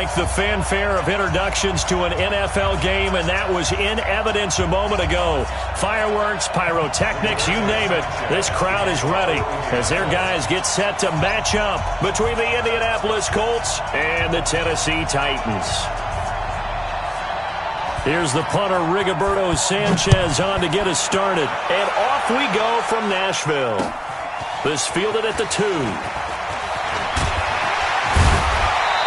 like the fanfare of introductions to an NFL game, and that was in evidence a moment ago. Fireworks, pyrotechnics, you name it. This crowd is ready as their guys get set to match up between the Indianapolis Colts and the Tennessee Titans. Here's the punter, Rigoberto Sanchez, on to get us started. And off we go from Nashville. This fielded at the 2.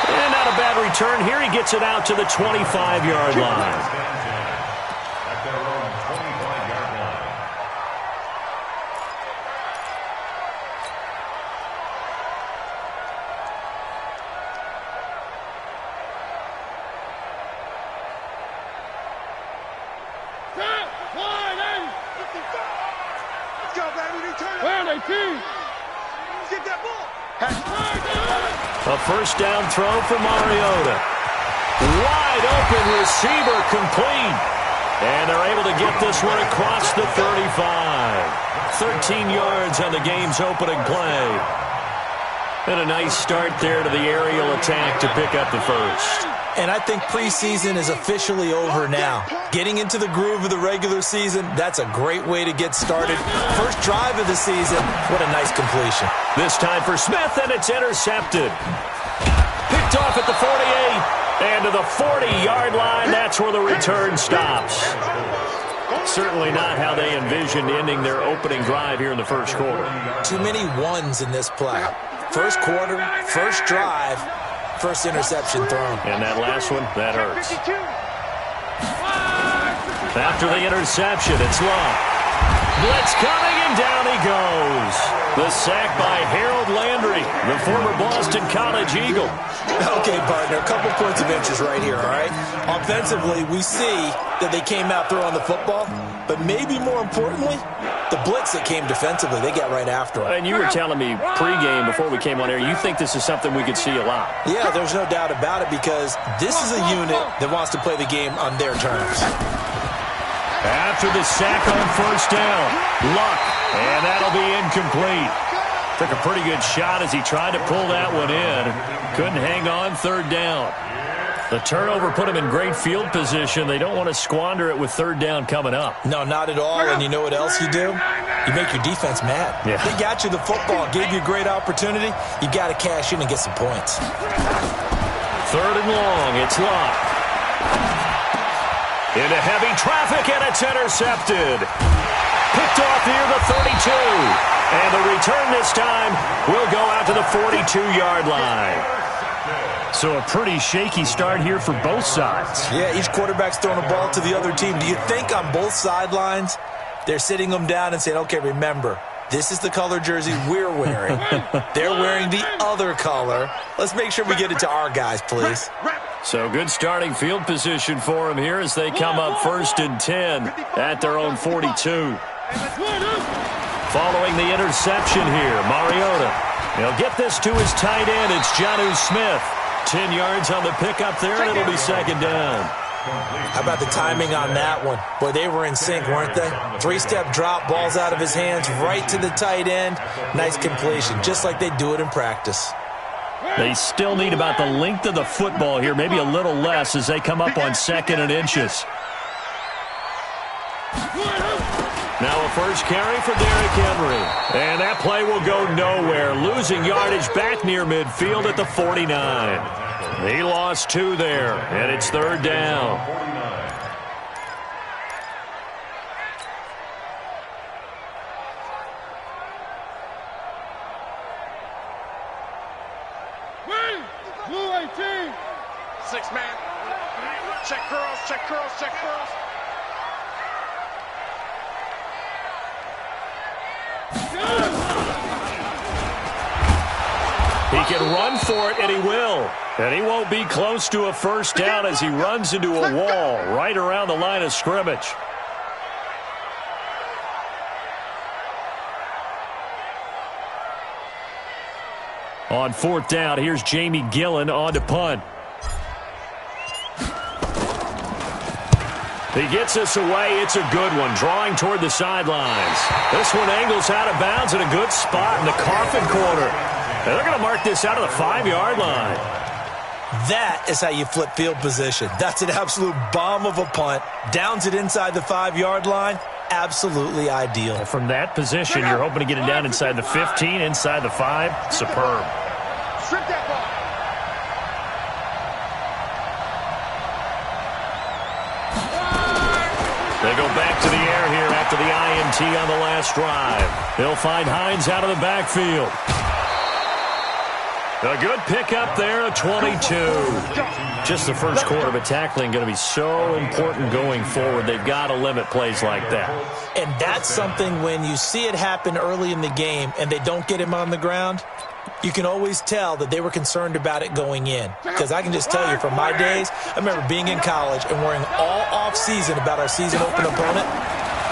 And not a bad return. Here he gets it out to the 25-yard line. A first down throw for Mariota. Wide open receiver complete. And they're able to get this one across the 35. 13 yards on the game's opening play. And a nice start there to the aerial attack to pick up the first. And I think preseason is officially over now. Getting into the groove of the regular season, that's a great way to get started. First drive of the season, what a nice completion. This time for Smith, and it's intercepted. Picked off at the 48, and to the 40-yard line, that's where the return stops. Certainly not how they envisioned ending their opening drive here in the first quarter. Too many ones in this play. First quarter, first drive, first interception thrown. And that last one, that hurts. After the interception, it's Love. Blitz coming, and down he goes. The sack by Harold Landry, the former Boston College Eagle. Okay, partner, a couple points of interest right here, all right? Offensively, we see that they came out throwing the football, but maybe more importantly, the blitz that came defensively, they got right after it. And you were telling me pregame before we came on air, you think this is something we could see a lot. Yeah, there's no doubt about it, because this is a unit that wants to play the game on their terms. After the sack on first down, Luck, and that'll be incomplete. Took a pretty good shot as he tried to pull that one in. Couldn't hang on third down. The turnover put him in great field position. They don't want to squander it with third down coming up. No, not at all. And you know what else you do? You make your defense mad. Yeah. They got you the football, gave you a great opportunity. You got to cash in and get some points. Third and long, it's Luck. Into heavy traffic, and it's intercepted. Picked off near the 32. And the return this time will go out to the 42-yard line. So a pretty shaky start here for both sides. Yeah, each quarterback's throwing a ball to the other team. Do you think on both sidelines they're sitting them down and saying, okay, remember, this is the color jersey we're wearing. They're wearing the other color. Let's make sure we get it to our guys, please. So good starting field position for them here as they come up 1st and 10 at their own 42. Following the interception here, Mariota. He'll get this to his tight end. It's Jonnu Smith. 10 yards on the pickup there, and it'll be second down. How about the timing on that one? Boy, they were in sync, weren't they? 3-step drop, balls out of his hands, right to the tight end. Nice completion, just like they do it in practice. They still need about the length of the football here, maybe a little less as they come up on 2nd and inches. Now a first carry for Derrick Henry. And that play will go nowhere. Losing yardage back near midfield at the 49. He lost 2 there, and it's third down. Blue 18. 6-man. Check curls, check curls, check curls. He can run for it, and he will. And he won't be close to a first down as he runs into a wall right around the line of scrimmage. On 4th down, here's Jamie Gillen on to punt. He gets this away. It's a good one, drawing toward the sidelines. This one angles out of bounds in a good spot in the coffin corner. And they're going to mark this out of the 5-yard line. That is how you flip field position. That's an absolute bomb of a punt. Downs it inside the 5-yard line. Absolutely ideal. Well, from that position, you're hoping to get it down inside the 15, inside the 5. Superb. Strip that ball. They go back to the air here after the INT on the last drive. They'll find Hines out of the backfield. A good pickup there, a 22. Just the first quarter of a tackling going to be so important going forward. They've got to limit plays like that. And that's something when you see it happen early in the game and they don't get him on the ground, you can always tell that they were concerned about it going in. Because I can just tell you from my days, I remember being in college and worrying all off-season about our season-open opponent,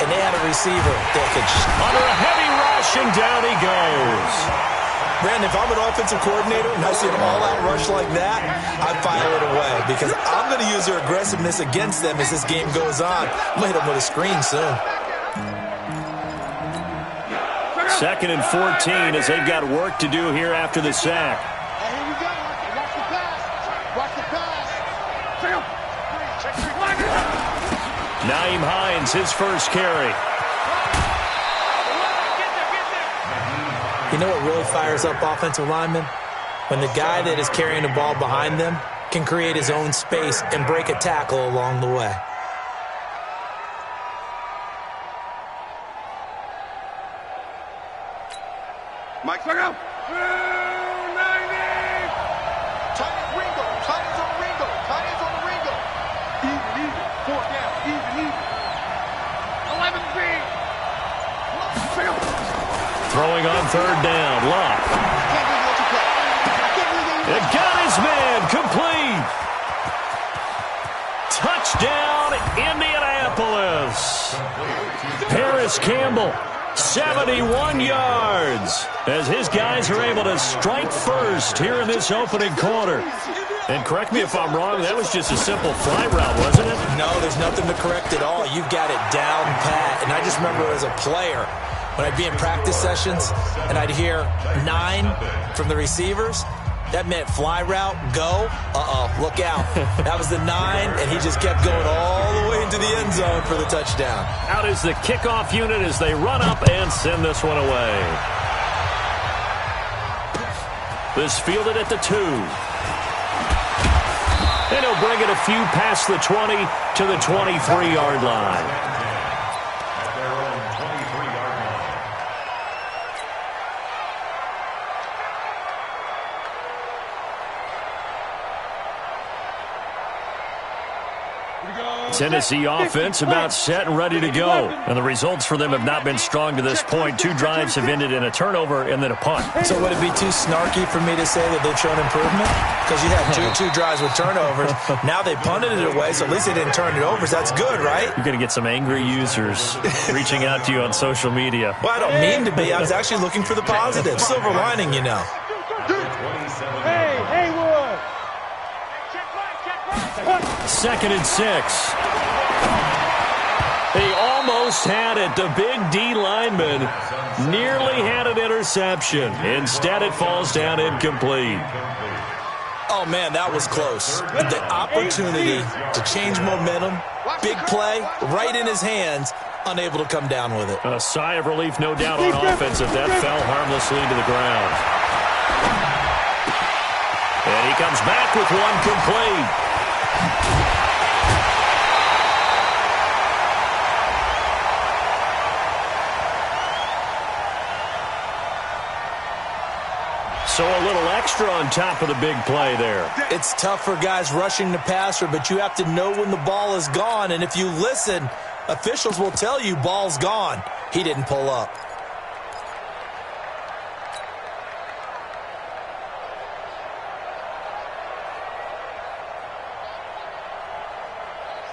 and they had a receiver that could... Under a heavy rush, and down he goes. Brandon, if I'm an offensive coordinator and I see an all-out rush like that, I file it away because I'm going to use their aggressiveness against them as this game goes on. I'm going to hit them with a screen soon. 2nd and 14 as they've got work to do here after the sack. Hey, here we go. Watch the pass. Watch the pass. Check 3. Nyheim Hines, his first carry. You know what really fires up offensive linemen? When the guy that is carrying the ball behind them can create his own space and break a tackle along the way. Mike, look out. 90. Tight end Ringo. Tight ends on Ringo. Tight ends on Ringo. Even. 4 down. Even. 11-3. Throwing on 3rd down. Locke. It got his man. Complete. Touchdown, Indianapolis. Paris Campbell, 71 yards, as his guys are able to strike first here in this opening quarter. And correct me if I'm wrong, that was just a simple fly route, wasn't it? No, there's nothing to correct at all. You've got it down pat. And I just remember as a player, when I'd be in practice sessions and I'd hear 9 from the receivers, that meant fly route, go, look out. That was the 9, and he just kept going all the way into the end zone for the touchdown. Out is the kickoff unit as they run up and send this one away. This fielded at the 2. And he'll bring it a few past the 20 to the 23-yard line. Tennessee offense about set and ready to go. And the results for them have not been strong to this point. 2 drives have ended in a turnover and then a punt. So would it be too snarky for me to say that they've shown improvement? Because you had two drives with turnovers. Now they punted it away, so at least they didn't turn it over. So that's good, right? You're going to get some angry users reaching out to you on social media. Well, I don't mean to be. I was actually looking for the positive. Silver lining, you know. Hey, Haywood. 2nd and 6. They almost had it. The big D lineman nearly had an interception. Instead, it falls down incomplete. Oh, man, that was close. The opportunity to change momentum, big play, right in his hands, unable to come down with it. A sigh of relief, no doubt, on offense if that fell harmlessly to the ground. And he comes back with one complete. So a little extra on top of the big play there. It's tough for guys rushing the passer, but you have to know when the ball is gone. And if you listen, officials will tell you ball's gone. He didn't pull up.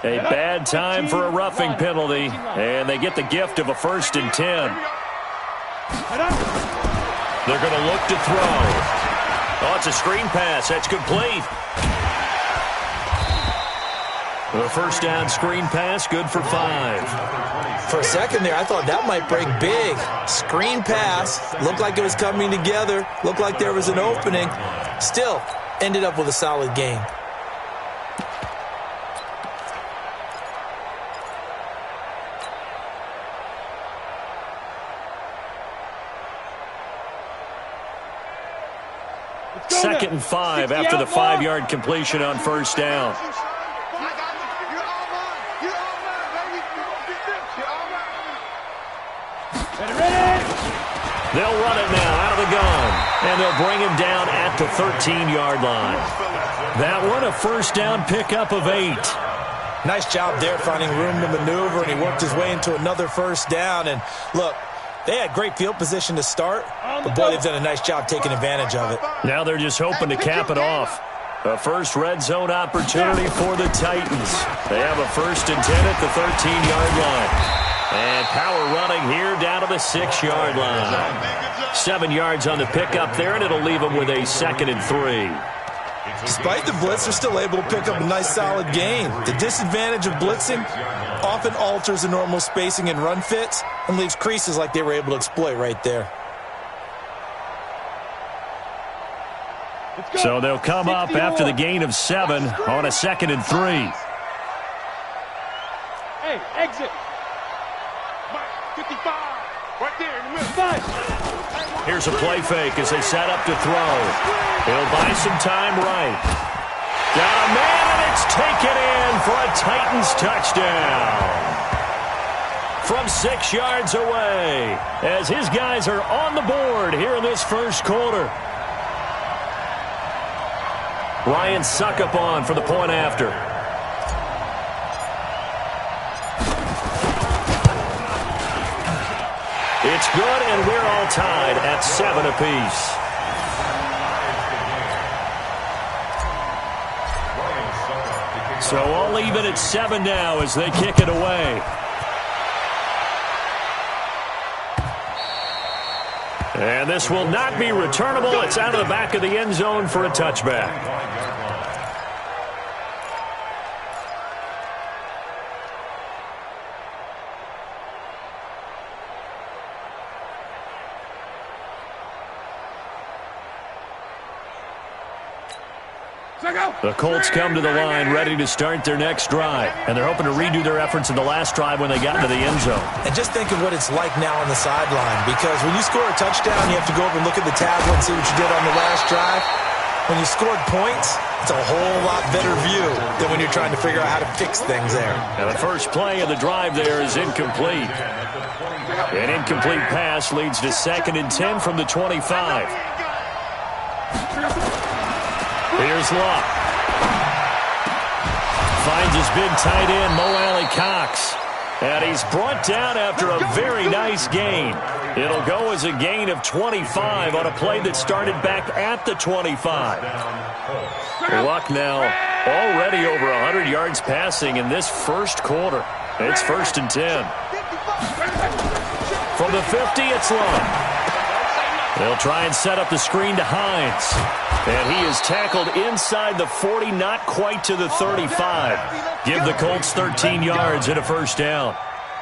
A bad time for a roughing penalty, and they get the gift of a 1st and 10. They're going to look to throw. Oh, it's a screen pass. That's complete. The 1st down screen pass, good for 5. For a second there, I thought that might break big. Screen pass. Looked like it was coming together. Looked like there was an opening. Still, ended up with a solid game. Second and 5 after the 5-yard completion on first down. They'll run it now out of the gun, and they'll bring him down at the 13-yard line. That one, a first down pickup of 8. Nice job there finding room to maneuver, and he worked his way into another first down. And look, they had great field position to start, but boy, they've done a nice job taking advantage of it. Now they're just hoping to cap it off. A first red zone opportunity for the Titans. They have a 1st and 10 at the 13-yard line. And power running here down to the 6-yard line. 7 yards on the pickup there, and it'll leave them with a 2nd and 3. Despite the blitz, they're still able to pick up a nice solid gain. The disadvantage of blitzing often alters the normal spacing and run fits and leaves creases like they were able to exploit right there. So they'll come up after the gain of 7 on a 2nd and 3. Hey, exit. 55. Right there in the middle. Here's a play fake as they set up to throw. He'll buy some time right. Got a man, and it's taken in for a Titans touchdown. From 6 yards away, as his guys are on the board here in this first quarter. Ryan Succop for the point after. It's good, and we're all tied at 7 apiece. So all even at 7 now as they kick it away. And this will not be returnable. It's out of the back of the end zone for a touchback. The Colts come to the line ready to start their next drive, and they're hoping to redo their efforts in the last drive when they got into the end zone. And just think of what it's like now on the sideline, because when you score a touchdown, you have to go over and look at the tablet and see what you did on the last drive. When you scored points, it's a whole lot better view than when you're trying to figure out how to fix things there. And the first play of the drive there is incomplete. An incomplete pass leads to 2nd and 10 from the 25. Here's Luck. Finds his big tight end, Mo Alley-Cox. And he's brought down after a very nice gain. It'll go as a gain of 25 on a play that started back at the 25. Luck now already over 100 yards passing in this first quarter. It's 1st and 10. From the 50, it's Luck. They'll try and set up the screen to Hines. And he is tackled inside the 40, not quite to the 35. Give the Colts 13 yards and a first down.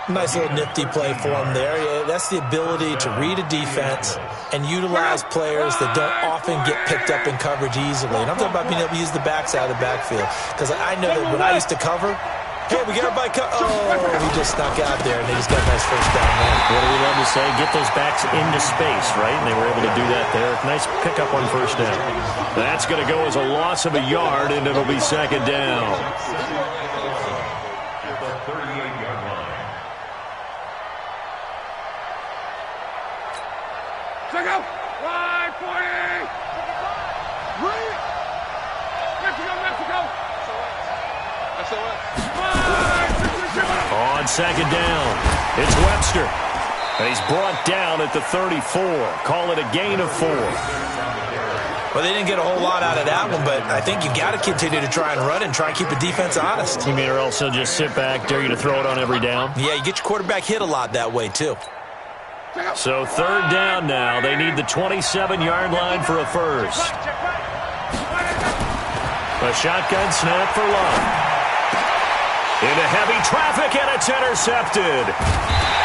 Nice little nifty play for him there. Yeah, that's the ability to read a defense and utilize players that don't often get picked up in coverage easily. And I'm talking about being able to use the backside of the backfield. Because I know that when I used to cover, hey, we get everybody he just snuck out there, and they just got a nice first down there. What do we love to say? Get those backs into space, right? And they were able to do that there. Nice pickup on first down. That's going to go as a loss of a yard, and it'll be 2nd down. Mexico! Wide 40! Mexico, Mexico! On 2nd down, it's Webster. And he's brought down at the 34. Call it a gain of 4. Well, they didn't get a whole lot out of that one, but I think you got to continue to try and run and try and keep the defense honest. You mean or also just sit back, dare you to throw it on every down? Yeah, you get your quarterback hit a lot that way, too. So 3rd down now. They need the 27-yard line for a first. A shotgun snap for Love. Into heavy traffic, and it's intercepted.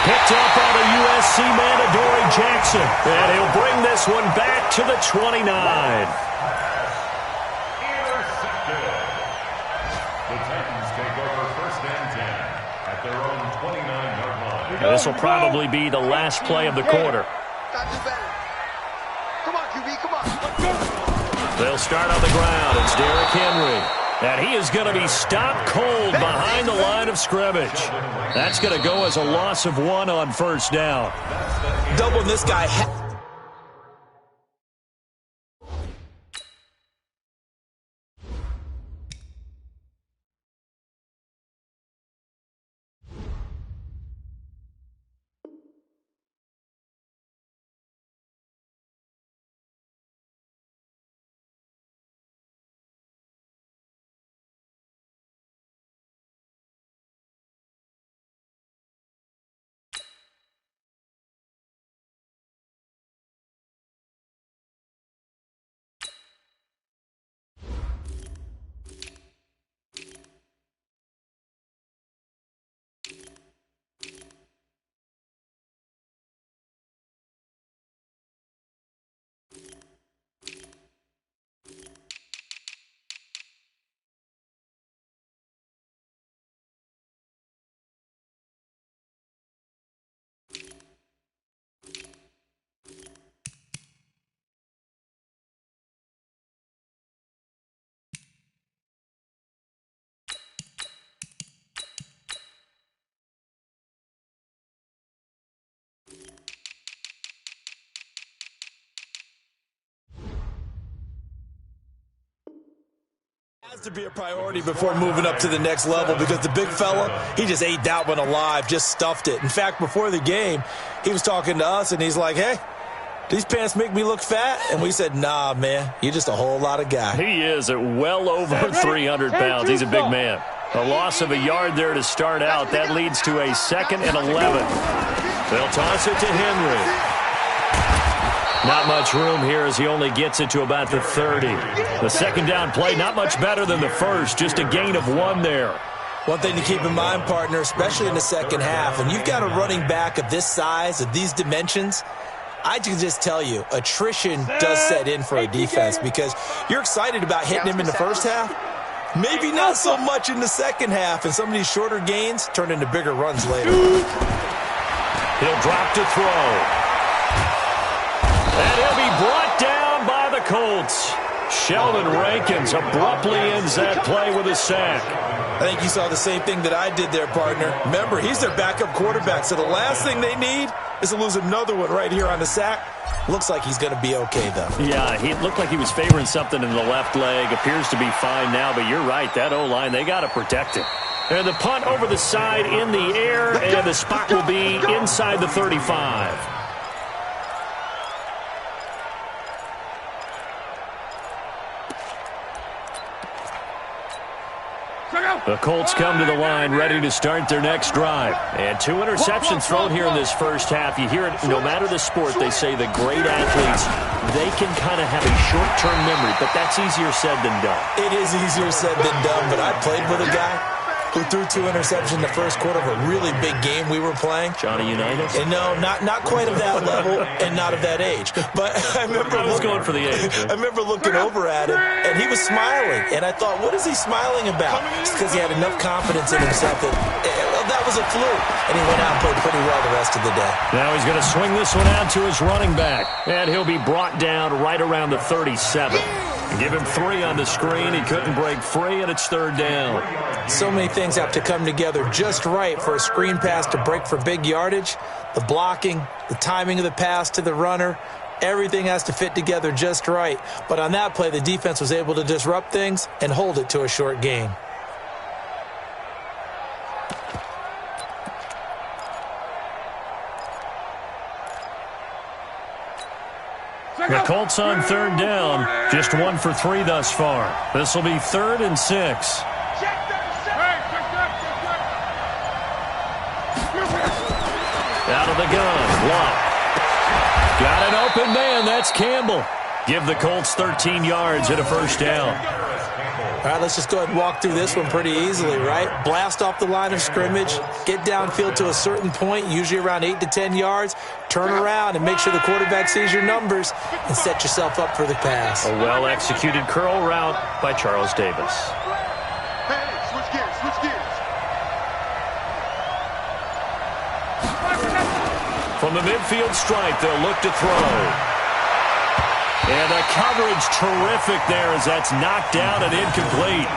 Picked up on the USC man, Adoree Jackson. And he'll bring this one back to the 29. The Titans take over 1st and 10 at their own 29-yard line. And this will probably be the last play of the quarter. Got to do better. Come on, QB, come on. They'll start on the ground. It's Derrick Henry. And he is going to be stopped cold behind the line of scrimmage. That's going to go as a loss of 1 on 1st down. Doubling this guy. Has to be a priority before moving up to the next level, because the big fella, he just ate that one alive, just stuffed it. In fact, before the game, he was talking to us, and he's like, hey, these pants make me look fat? And we said, nah, man, you're just a whole lot of guy. He is at well over 300 pounds. He's a big man. A loss of a yard there to start out. That leads to a 2nd and 11. They'll toss it to Henry. Not much room here as he only gets it to about the 30. The 2nd down play, not much better than the first, just a gain of 1 there. One thing to keep in mind, partner, especially in the second half, when you've got a running back of this size, of these dimensions, I can just tell you, attrition does set in for a defense, because you're excited about hitting him in the first half. Maybe not so much in the second half, and some of these shorter gains turn into bigger runs later. He'll drop to throw. And he'll be brought down by the Colts. Sheldon Rankins abruptly ends that play with a sack. I think you saw the same thing that I did there, partner. Remember, he's their backup quarterback, so the last thing they need is to lose another one right here on the sack. Looks like he's going to be okay, though. Yeah, he looked like he was favoring something in the left leg. Appears to be fine now, but you're right. That O-line, they got to protect it. And the punt over the side in the air, and the spot will be inside the 35. The Colts come to the line, ready to start their next drive. And 2 interceptions thrown here in this first half. You hear it, no matter the sport, they say the great athletes, they can kind of have a short-term memory, but that's easier said than done. It is easier said than done, but I played with a guy who threw 2 interceptions in the first quarter of a really big game we were playing. Johnny Unitas? And no, not quite of that level and not of that age. But I remember going for the age. I remember looking over at him, and he was smiling. And I thought, what is he smiling about? It's because he had enough confidence in himself that was a fluke. And he went out and played pretty well the rest of the day. Now he's going to swing this one out to his running back. And he'll be brought down right around the 37. Give him 3 on the screen. He couldn't break free, and it's 3rd down. So many things have to come together just right for a screen pass to break for big yardage. The blocking, the timing of the pass to the runner, everything has to fit together just right. But on that play, the defense was able to disrupt things and hold it to a short gain. The Colts on 3rd down, just 1 for 3 thus far. This will be 3rd and 6. Out of the gun, Locke. Got an open man, that's Campbell. Give the Colts 13 yards and a 1st down. All right, let's just go ahead and walk through this one pretty easily, right? Blast off the line of scrimmage, get downfield to a certain point, usually around 8 to 10 yards, turn around and make sure the quarterback sees your numbers and set yourself up for the pass. A well-executed curl route by Charles Davis. Hey, switch From the midfield stripe, they'll look to throw. And the coverage terrific there as that's knocked down and incomplete.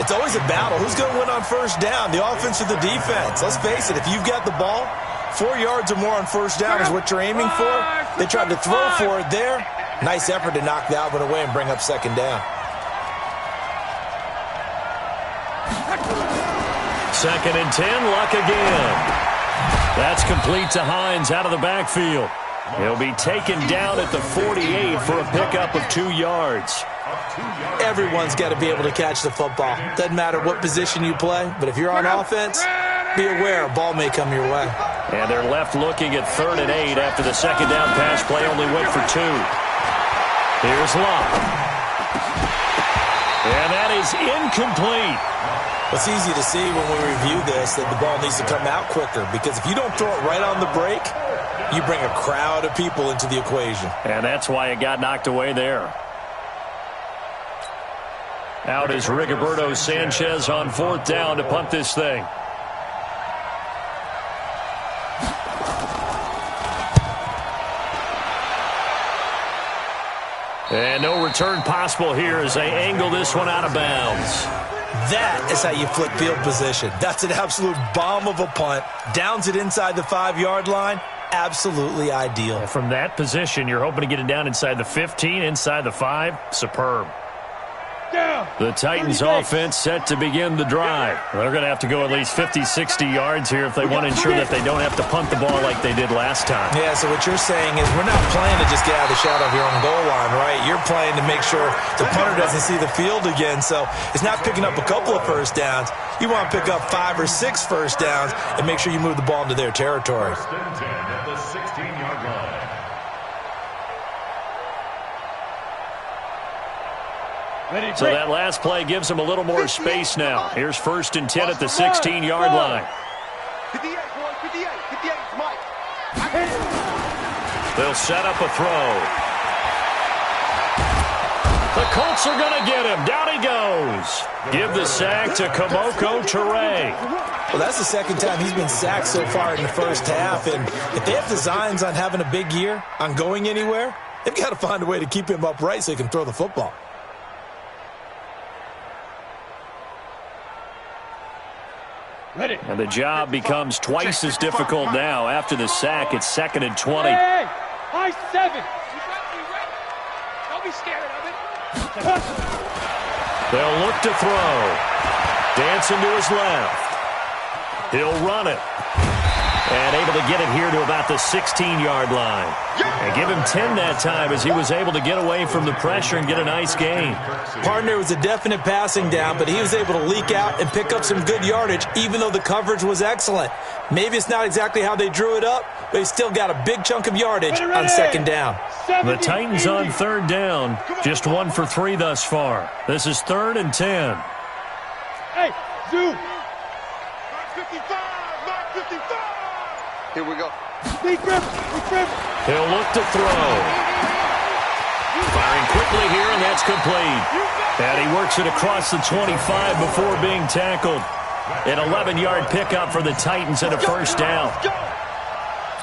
It's always a battle. Who's going to win on first down, the offense or the defense? Let's face it, if you've got the ball, 4 yards or more on first down is what you're aiming for. They tried to throw for it there. Nice effort to knock that one away and bring up second down. Second and 10, Luck again. That's complete to Hines out of the backfield. He'll be taken down at the 48 for a pickup of 2 yards. Everyone's got to be able to catch the football. Doesn't matter what position you play, but if you're on offense, be aware a ball may come your way. And they're left looking at 3rd and 8 after the second down pass play only went for 2. Here's Luck. And that is incomplete. It's easy to see when we review this that the ball needs to come out quicker, because if you don't throw it right on the break, you bring a crowd of people into the equation. And that's why it got knocked away there. Out is Rigoberto Sanchez on 4th down to punt this thing. And no return possible here as they angle this one out of bounds. That is how you flip field position. That's an absolute bomb of a punt. Downs it inside the 5-yard line. Absolutely ideal. And from that position, you're hoping to get it down inside the 15, inside the 5. Superb. The Titans offense set to begin the drive. They're going to have to go at least 50, 60 yards here if they want to ensure that they don't have to punt the ball like they did last time. Yeah, so what you're saying is we're not playing to just get out of the shadow of your own goal line, right? You're playing to make sure the punter doesn't see the field again. So it's not picking up a couple of first downs. You want to pick up 5 or 6 first downs and make sure you move the ball into their territory. 1st and 10 at the 16-yard line. So that last play gives them a little more space now. Here's 1st and 10 at the 16-yard line. 58, boy, 58, 58, Mike. They'll set up a throw. The Colts are going to get him. Down he goes. Give the sack to Kamoko Toure. Well, that's the second time he's been sacked so far in the first half. And if they have designs on having a big year, on going anywhere, they've got to find a way to keep him upright so he can throw the football. And the job becomes twice as difficult now. After the sack, it's 2nd and 20. Hey, high 7. Don't be scared of it. They'll look to throw. Dancing to his left. He'll run it. And able to get it here to about the 16-yard line. And give him 10 that time as he was able to get away from the pressure and get a nice gain. Partner was a definite passing down, but he was able to leak out and pick up some good yardage, even though the coverage was excellent. Maybe it's not exactly how they drew it up, but he still got a big chunk of yardage on second down. The Titans on 3rd down, just 1 for 3 thus far. This is 3rd and 10. Hey, Zoo. Mark 55, Mark 55. Here we go. Big grip. He'll look to throw. Firing quickly here, and that's complete. And he works it across the 25 before being tackled. An 11-yard pickup for the Titans and a first down.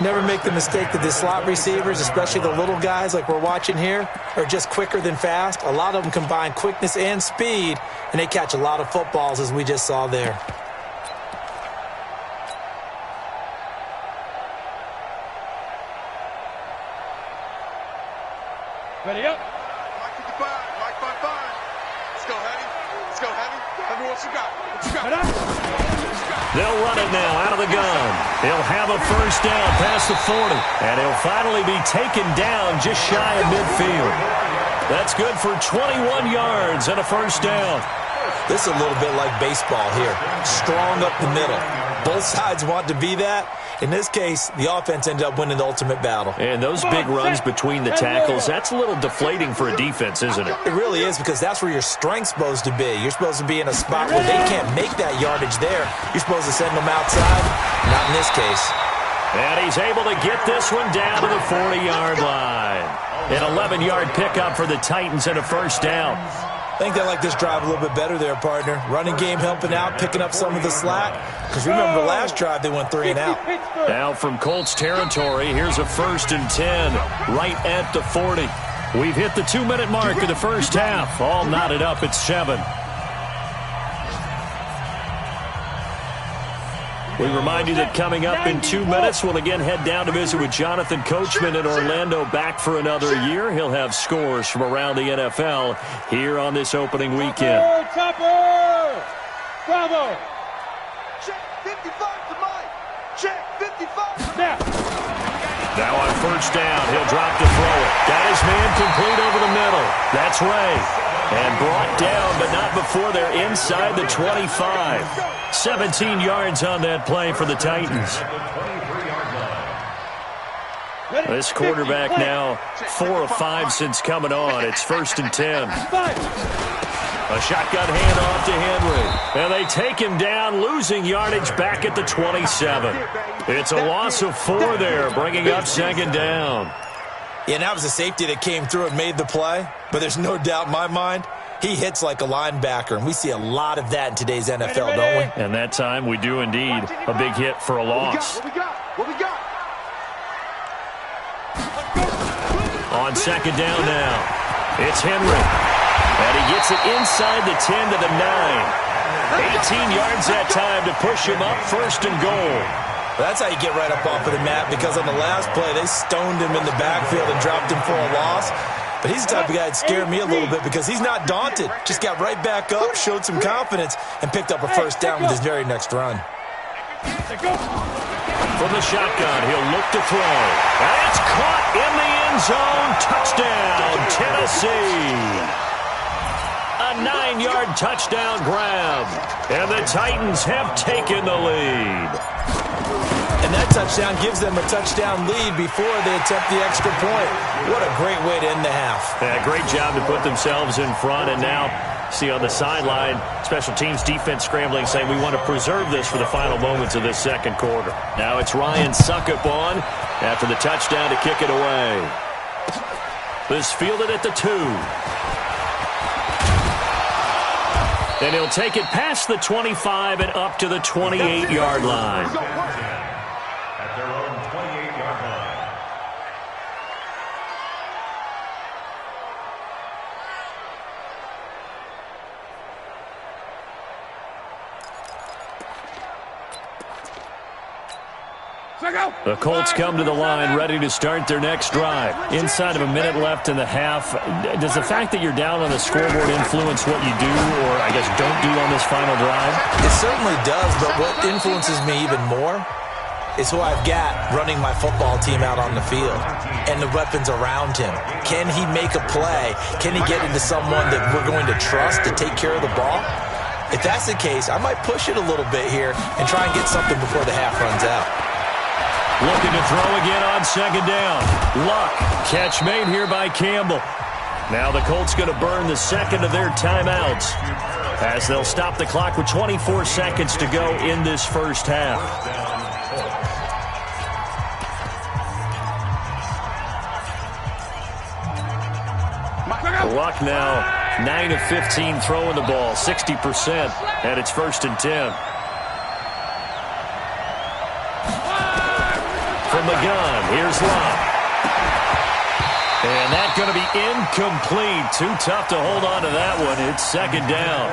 Never make the mistake that the slot receivers, especially the little guys like we're watching here, are just quicker than fast. A lot of them combine quickness and speed, and they catch a lot of footballs, as we just saw there. Ready up. Mike 55, Mike 55. Let's go, Heavy. Let's go, Heavy. Heavy, what you got? What you got? They'll run it now out of the gun. He'll have a first down past the 40. And he'll finally be taken down just shy of midfield. That's good for 21 yards and a first down. This is a little bit like baseball here. Strong up the middle. Both sides want to be that. In this case, the offense ended up winning the ultimate battle. And those big runs between the tackles, that's a little deflating for a defense, isn't it? It really is, because that's where your strength's supposed to be. You're supposed to be in a spot where they can't make that yardage there. You're supposed to send them outside. Not in this case. And he's able to get this one down to the 40-yard line. An 11-yard pickup for the Titans and a first down. I think they like this drive a little bit better there, partner. Running game helping out, picking up some of the slack. Because remember, last drive they went 3 and out. Now from Colts territory, here's a 1st and 10, right at the 40. We've hit the 2-minute mark of the first half. All knotted up at 7. We remind you that coming up in 2 minutes, we'll again head down to visit with Jonathan Coachman in Orlando, back for another year. He'll have scores from around the NFL here on this opening weekend. Chopper! Bravo! Check 55 to Mike. Check 55 to Matt. Now on 1st down, he'll drop to throw it. Got his man complete over the middle. That's Ray. And brought down, but not before they're inside the 25. 17 yards on that play for the Titans. This quarterback now 4 of 5 since coming on. It's 1st and 10. A shotgun handoff to Henry. And they take him down, losing yardage back at the 27. It's a loss of 4 there, bringing up 2nd down. Yeah, and that was a safety that came through and made the play. But there's no doubt in my mind, he hits like a linebacker, and we see a lot of that in today's NFL, don't we? And that time we do indeed. A big hit for a loss. What we got? What we got? On 2nd down now, it's Henry. And he gets it inside the 10 to the 9. 18 yards that time to push him up 1st and goal. That's how you get right up off of the mat, because on the last play, they stoned him in the backfield and dropped him for a loss. But he's the type of guy that scared me a little bit because he's not daunted. Just got right back up, showed some confidence, and picked up a 1st down with his very next run. From the shotgun, he'll look to throw. And it's caught in the end zone. Touchdown, Tennessee. A 9-yard touchdown grab. And the Titans have taken the lead. And that touchdown gives them a touchdown lead before they attempt the extra point. What a great way to end the half. Yeah, great job to put themselves in front. And now, see on the sideline, special teams defense scrambling, saying we want to preserve this for the final moments of this 2nd quarter. Now it's Ryan Suckup on after the touchdown to kick it away. This fielded at the 2. And he'll take it past the 25 and up to the 28-yard line. At their own 28-yard line. The Colts come to the line ready to start their next drive. Inside of a minute left in the half, does the fact that you're down on the scoreboard influence what you do or, I guess, don't do on this final drive? It certainly does, but what influences me even more is who I've got running my football team out on the field and the weapons around him. Can he make a play? Can he get into someone that we're going to trust to take care of the ball? If that's the case, I might push it a little bit here and try and get something before the half runs out. Looking to throw again on 2nd down. Luck. Catch made here by Campbell. Now the Colts going to burn the 2nd of their timeouts as they'll stop the clock with 24 seconds to go in this first half. Luck now 9 of 15 throwing the ball, 60%, and it's 1st and 10. From the gun, here's Luck. And that's going to be incomplete. Too tough to hold on to that one. It's 2nd down.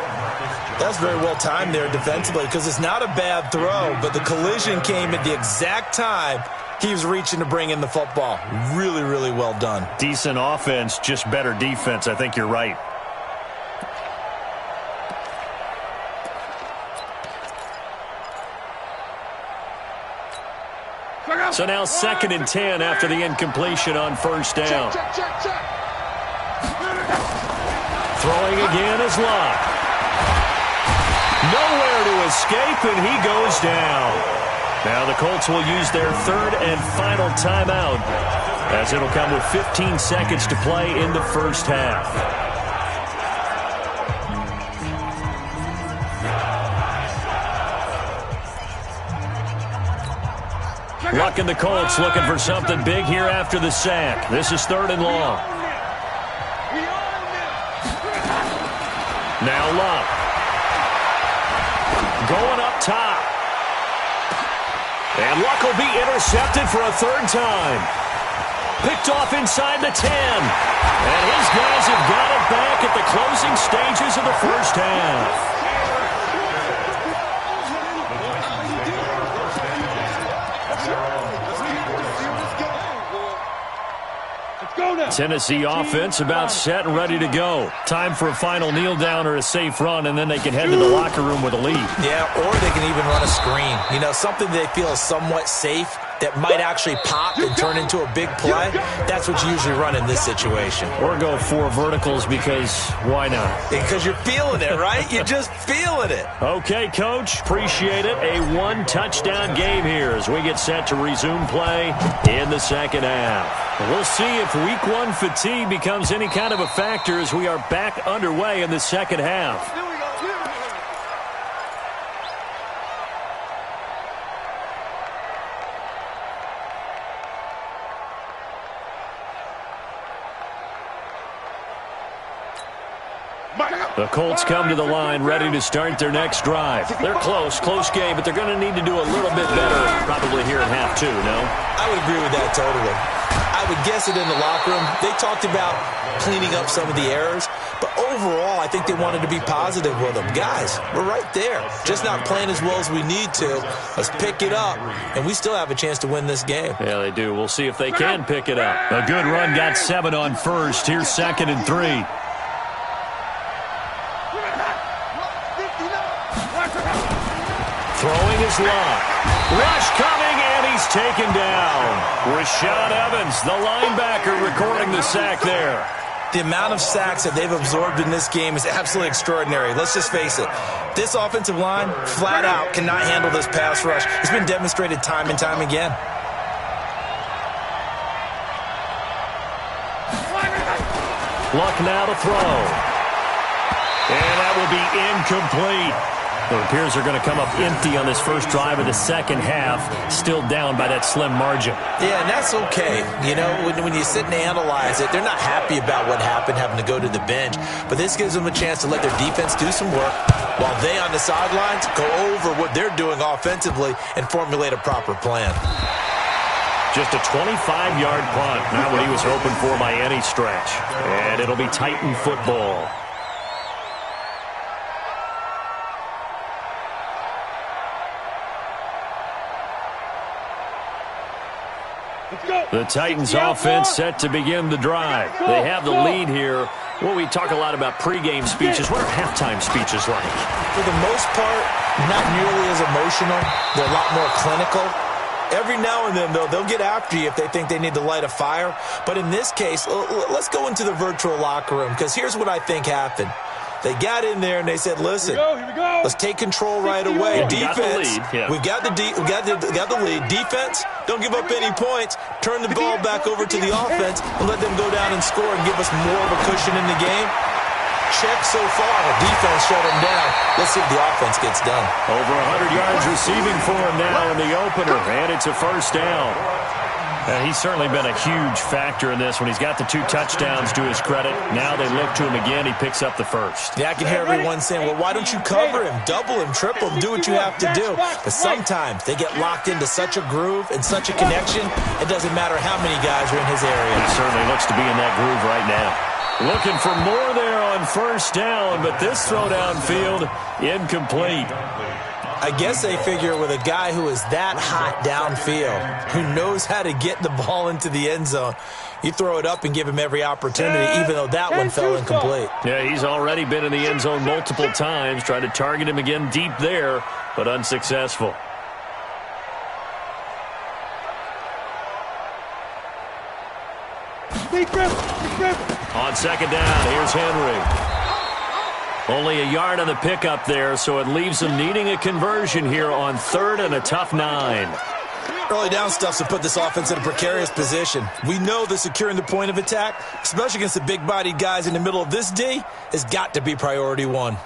That's very well timed there defensively because it's not a bad throw, but the collision came at the exact time he was reaching to bring in the football. Really, really well done. Decent offense, just better defense. I think you're right. So now 2nd and 10 after the incompletion on 1st down. Throwing again is Luck. Nowhere to escape, and he goes down. Now the Colts will use their 3rd and final timeout as it'll come with 15 seconds to play in the first half. Luck and the Colts looking for something big here after the sack. This is 3rd and long. Now Luck. Going up top. And Luck will be intercepted for a third time. Picked off inside the 10. And his guys have got it back at the closing stages of the first half. Tennessee offense about set and ready to go. Time for a final kneel down or a safe run, and then they can head to the locker room with a lead. Yeah, or they can even run a screen. You know, something they feel is somewhat safe that might actually pop and turn into a big play. That's what you usually run in this situation. Or go 4 verticals because why not? Because you're feeling it, right? You're just feeling it. Okay, Coach. Appreciate it. A 1-touchdown game here as we get set to resume play in the second half. We'll see if Week 1 fatigue becomes any kind of a factor as we are back underway in the second half. The Colts come to the line ready to start their next drive. They're close game, but they're going to need to do a little bit better probably here in half 2, no? I would agree with that totally. I would guess it in the locker room. They talked about cleaning up some of the errors, but overall I think they wanted to be positive with them. Guys, we're right there. Just not playing as well as we need to. Let's pick it up, and we still have a chance to win this game. Yeah, they do. We'll see if they can pick it up. A good run got 7 on first. Here's 2nd and 3. Throwing his Luck. Rush coming, and he's taken down. Rashaan Evans, the linebacker, recording the sack there. The amount of sacks that they've absorbed in this game is absolutely extraordinary. Let's just face it. This offensive line, flat out, cannot handle this pass rush. It's been demonstrated time and time again. Luck now to throw. And that will be incomplete. It appears they're going to come up empty on this first drive of the second half, still down by that slim margin. Yeah, and that's okay. You know, when you sit and analyze it, they're not happy about what happened, having to go to the bench. But this gives them a chance to let their defense do some work while they on the sidelines go over what they're doing offensively and formulate a proper plan. Just a 25-yard punt, not what he was hoping for by any stretch. And it'll be Titan football. The Titans offense set to begin the drive. They have the lead here. Well, we talk a lot about pregame speeches. What are halftime speeches like? For the most part, not nearly as emotional. They're a lot more clinical. Every now and then, though, they'll get after you if they think they need to light a fire. But in this case, let's go into the virtual locker room, because here's what I think happened. They got in there and they said, "Listen, here we go. let's take control right away. Defense, we've got the lead. Defense, don't give up any points. Turn the ball back over to the offense and let them go down and score and give us more of a cushion in the game." Check so far. The defense shut him down. Let's see if the offense gets done. Over 100 yards receiving for him now in the opener, and it's a first down. He's certainly been a huge factor in this when he's got the 2 touchdowns to his credit. Now they look to him again. He picks up the first. Yeah, I can hear everyone saying, well, why don't you cover him, double him, triple him, do what you have to do. But sometimes they get locked into such a groove and such a connection, it doesn't matter how many guys are in his area. He certainly looks to be in that groove right now. Looking for more there on first down, but this throw downfield, incomplete. I guess they figure with a guy who is that hot downfield, who knows how to get the ball into the end zone, you throw it up and give him every opportunity, even though that one fell incomplete. Yeah, he's already been in the end zone multiple times, tried to target him again deep there, but unsuccessful. On second down, here's Henry. Only a yard on the pickup there, so it leaves them needing a conversion here on 3rd and a tough 9. Early down stuff's to put this offense in a precarious position. We know that securing the point of attack, especially against the big-bodied guys in the middle of this D, has got to be priority 1.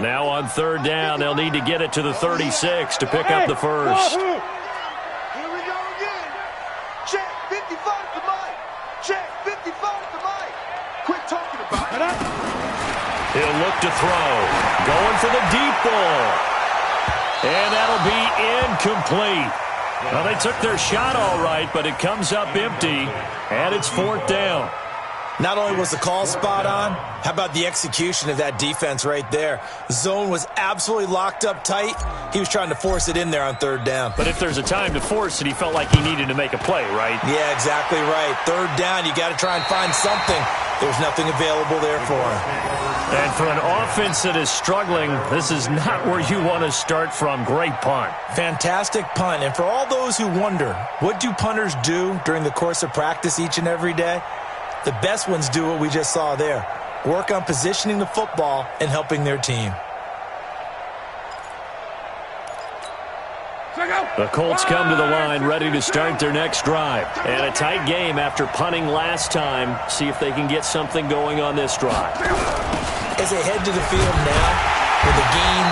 And now on third down, they'll need to get it to the 36 to pick up the first. Here we go again. Check 55 to Mike. Check 55 to Mike. Quit talking about it. He'll look to throw. Going for the deep ball. And that'll be incomplete. Well, they took their shot all right, but it comes up empty, and it's fourth down. Not only was the call spot on, how about the execution of that defense right there? Zone was absolutely locked up tight. He was trying to force it in there on third down. But if there's a time to force it, he felt like he needed to make a play, right? Yeah, exactly right. Third down, you got to try and find something. There's nothing available there for him. And for an offense that is struggling, this is not where you want to start from. Great punt. Fantastic punt. And for all those who wonder, what do punters do during the course of practice each and every day? The best ones do what we just saw there. Work on positioning the football and helping their team. The Colts come to the line ready to start their next drive. And a tight game after punting last time. See if they can get something going on this drive. As they head to the field now, with the game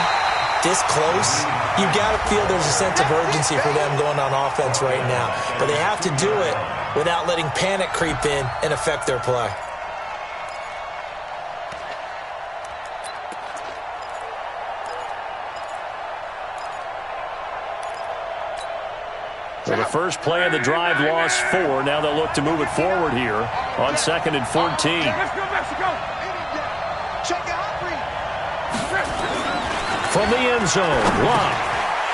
this close, you've got to feel there's a sense of urgency for them going on offense right now. But they have to do it without letting panic creep in and affect their play. So the first play of the drive lost 4. Now they'll look to move it forward here on 2nd and 14. Let's go, Mexico. Check out. From the end zone, Locke.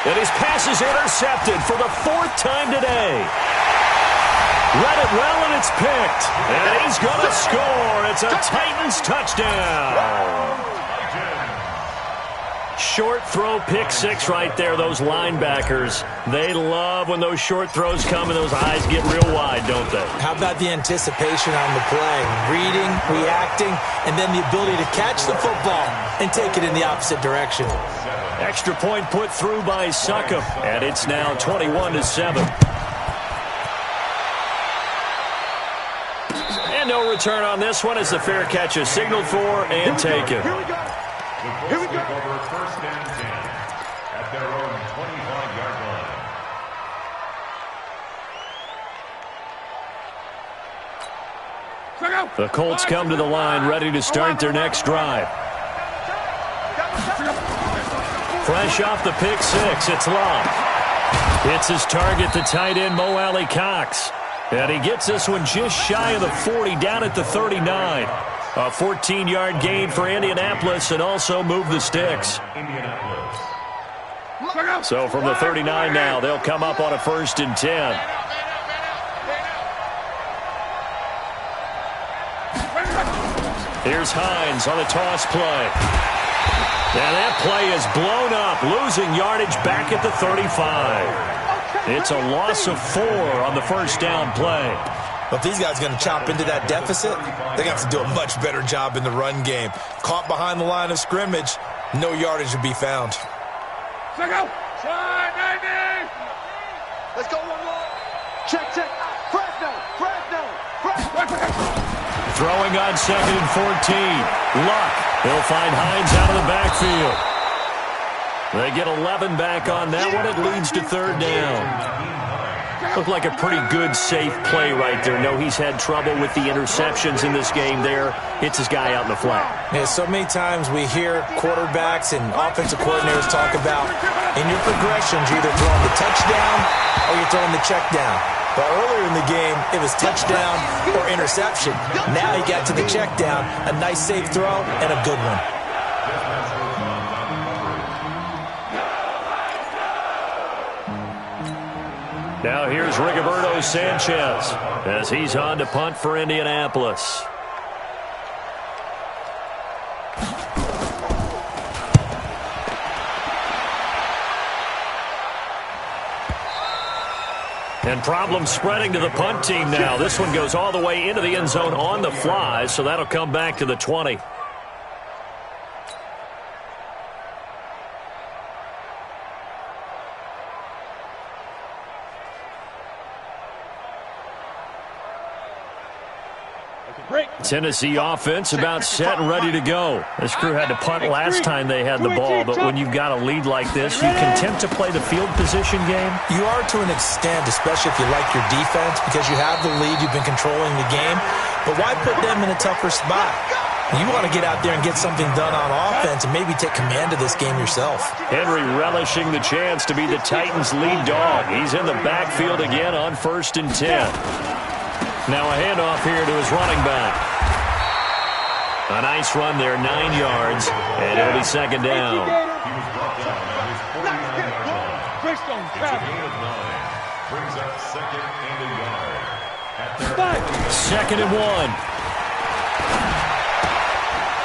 And his pass is intercepted for the 4th time today. Read it well, and it's picked. And he's going to score. It's a Titans touchdown. Short throw, pick 6 right there. Those linebackers, they love when those short throws come and those eyes get real wide, don't they? How about the anticipation on the play? Reading, reacting, and then the ability to catch the football and take it in the opposite direction. Extra point put through by Succop, and it's now 21-7. And no return on this one as the fair catch is signaled for and taken. Here we go. Here we go. Over first and 10 at their own 25-yard line. The Colts come to the line ready to start their next drive. Fresh off the pick 6, it's Locke. Hits his target, the tight end, Mo Alley Cox. And he gets this one just shy of the 40, down at the 39. A 14-yard gain for Indianapolis and also move the sticks. So from the 39 now, they'll come up on a 1st and 10. Here's Hines on a toss play. And that play is blown up, losing yardage back at the 35. It's a loss of 4 on the first down play. But if these guys are going to chop into that deficit, they're going to have to do a much better job in the run game. Caught behind the line of scrimmage, no yardage would be found. Let's go. Let's go one more. Check. Fresno. Throwing on 2nd and 14. Luck. He'll find Hines out of the backfield. They get 11 back on that one. It leads to 3rd down. Looked like a pretty good, safe play right there. No, he's had trouble with the interceptions in this game there. Hits his guy out in the flat. Yeah, so many times we hear quarterbacks and offensive coordinators talk about in your progressions, you're either throwing the touchdown or you're throwing the check down. But earlier in the game, it was touchdown or interception. Now he got to the check down, a nice safe throw, and a good one. Now here's Rigoberto Sanchez as he's on to punt for Indianapolis. And problems spreading to the punt team now. This one goes all the way into the end zone on the fly, so that'll come back to the 20. Tennessee offense about set and ready to go. This crew had to punt last time they had the ball, but when you've got a lead like this, you content to play the field position game? You are to an extent, especially if you like your defense, because you have the lead, you've been controlling the game. But why put them in a tougher spot? You want to get out there and get something done on offense and maybe take command of this game yourself. Henry relishing the chance to be the Titans' lead dog. He's in the backfield again on 1st and 10. Now a handoff here to his running back. A nice run there, 9 yards, and it'll be 2nd down. He was brought down at his 49-yard line. It's a gain of 9. Brings up 2nd and a yard. At their 2nd and 1.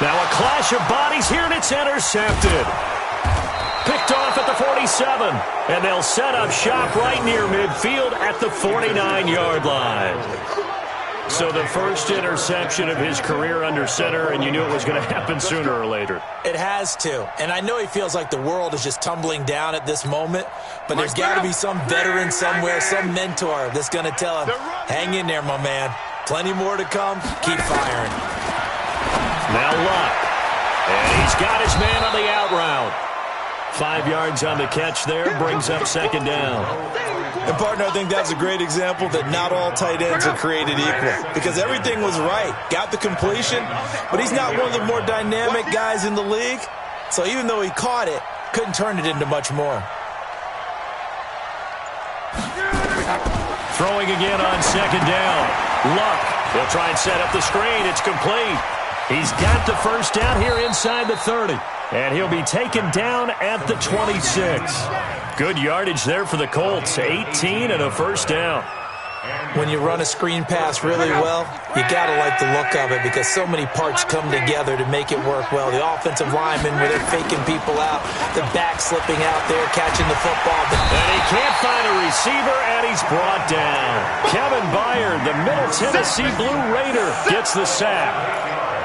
Now a clash of bodies here, and it's intercepted. Picked off at the 47, and they'll set up shop right near midfield at the 49-yard line. So the first interception of his career under center, and you knew it was going to happen sooner or later. It has to. And I know he feels like the world is just tumbling down at this moment, but there's got to be some veteran somewhere, some mentor that's going to tell him, hang in there, my man. Plenty more to come. Keep firing. Now Luck. And he's got his man on the out route. 5 yards on the catch there, brings up 2nd down. And, partner, I think that's a great example that not all tight ends are created equal, because everything was right. Got the completion, but he's not one of the more dynamic guys in the league. So even though he caught it, couldn't turn it into much more. Throwing again on 2nd down. Luck. He'll try and set up the screen. It's complete. He's got the first down here inside the 30. And he'll be taken down at the 26. Good yardage there for the Colts. 18 and a first down. When you run a screen pass really well, you got to like the look of it because so many parts come together to make it work well. The offensive linemen, where they're faking people out, the back slipping out there, catching the football. And he can't find a receiver, and he's brought down. Kevin Byard, the Middle Tennessee Blue Raider, gets the sack.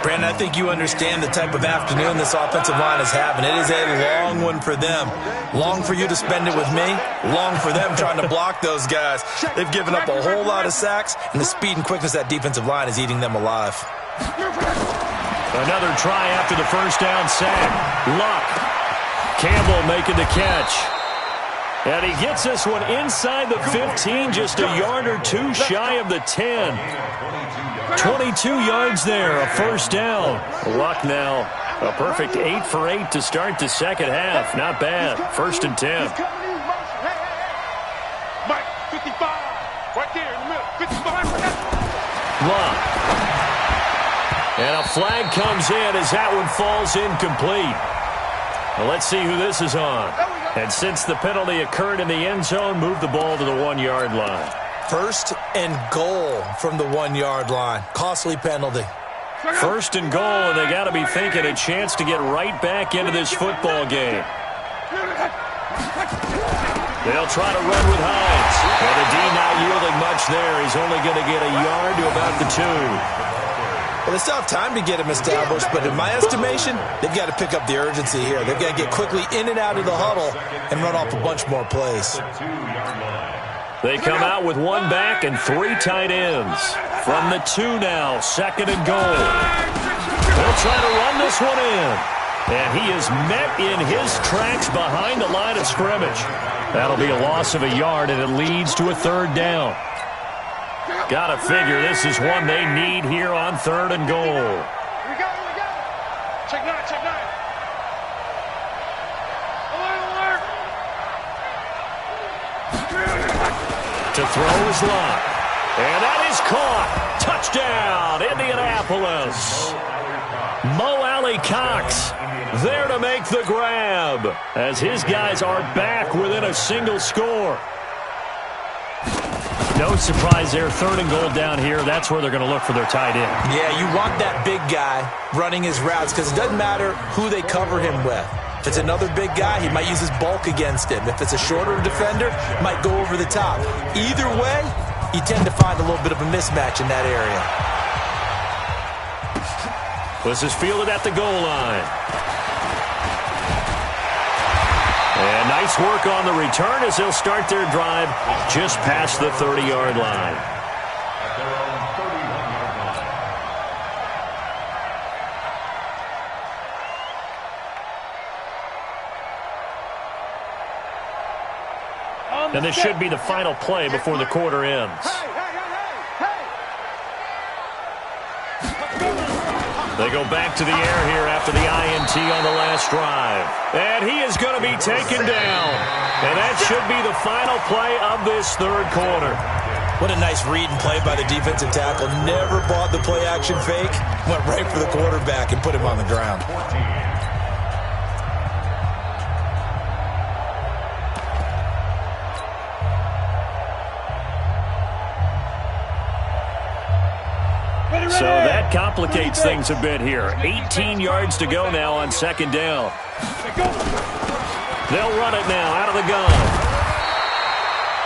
Brandon, I think you understand the type of afternoon this offensive line is having. It is a long one for them. Long for you to spend it with me. Long for them trying to block those guys. They've given up a whole lot of sacks, and the speed and quickness of that defensive line is eating them alive. Another try after the first down sack. Luck. Campbell making the catch. And he gets this one inside the 15, just a yard or two shy of the 10. 22 yards there, a first down. Luck now, a perfect 8 for 8 to start the second half. Not bad. 1st and 10. Mike, 55, right there in the middle. 55. Luck. And a flag comes in as that one falls incomplete. Well, let's see who this is on. And since the penalty occurred in the end zone, move the ball to the 1-yard line. 1st and goal from the 1-yard line. Costly penalty. 1st and goal, and they got to be thinking a chance to get right back into this football game. They'll try to run with Hines. And the D not yielding much there. He's only going to get a yard to about the 2. Well, they still have time to get him established, but in my estimation, they've got to pick up the urgency here. They've got to get quickly in and out of the huddle and run off a bunch more plays. They come out with 1 back and 3 tight ends. From the 2 now, 2nd and goal. They'll try to run this one in. And he is met in his tracks behind the line of scrimmage. That'll be a loss of a yard, and it leads to a 3rd down. Gotta figure this is one they need here on 3rd and goal. Here we go. Check 9, check 9. Alert. To throw is Luck. And that is caught. Touchdown, Indianapolis. Mo Alley Cox there to make the grab as his guys are back within a single score. No surprise there, 3rd and goal down here. That's where they're going to look for their tight end. Yeah, you want that big guy running his routes because it doesn't matter who they cover him with. If it's another big guy, he might use his bulk against him. If it's a shorter defender, he might go over the top. Either way, you tend to find a little bit of a mismatch in that area. This is fielded at the goal line. And nice work on the return as they'll start their drive just past the 30-yard line. And this should be the final play before the quarter ends. They go back to the air here after the INT on the last drive. And he is going to be taken down. And that should be the final play of this third quarter. What a nice read and play by the defensive tackle. Never bought the play-action fake. Went right for the quarterback and put him on the ground. So that complicates things a bit here. 18 yards to go now on second down. They'll run it now out of the gun.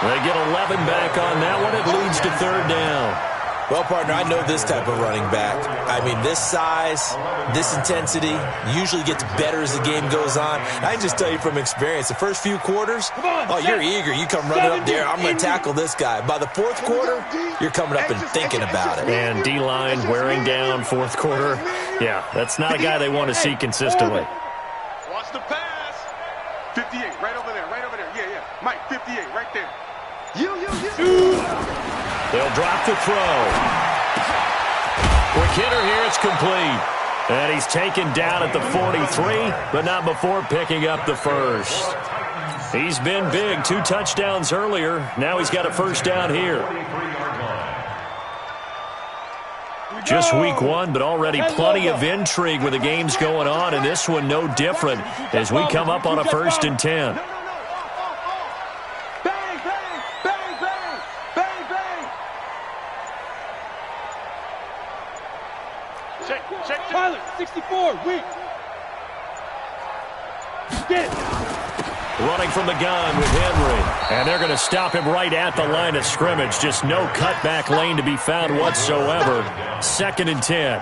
They get 11 back on that one. It leads to third down. Well, partner, I know this type of running back. I mean, this size, this intensity usually gets better as the game goes on. I can just tell you from experience, the first few quarters, oh, you're eager. You come running up there, I'm going to tackle this guy. By the fourth quarter, you're coming up and thinking about it. And D-line wearing down fourth quarter. Yeah, that's not a guy they want to see consistently. Watch the pass. 58, right over there, right over there. Yeah. Mike, 58, right there. You. They'll drop the throw. Quick hitter here, it's complete. And he's taken down at the 43, but not before picking up the first. He's been big, 2 touchdowns earlier. Now he's got a first down here. Just week 1, but already plenty of intrigue with the games going on, and this one no different as we come up on a 1st and 10. Pilot, 64, weak. Get it. Running from the gun with Henry. And they're going to stop him right at the line of scrimmage. Just no cutback lane to be found whatsoever. 2nd and 10.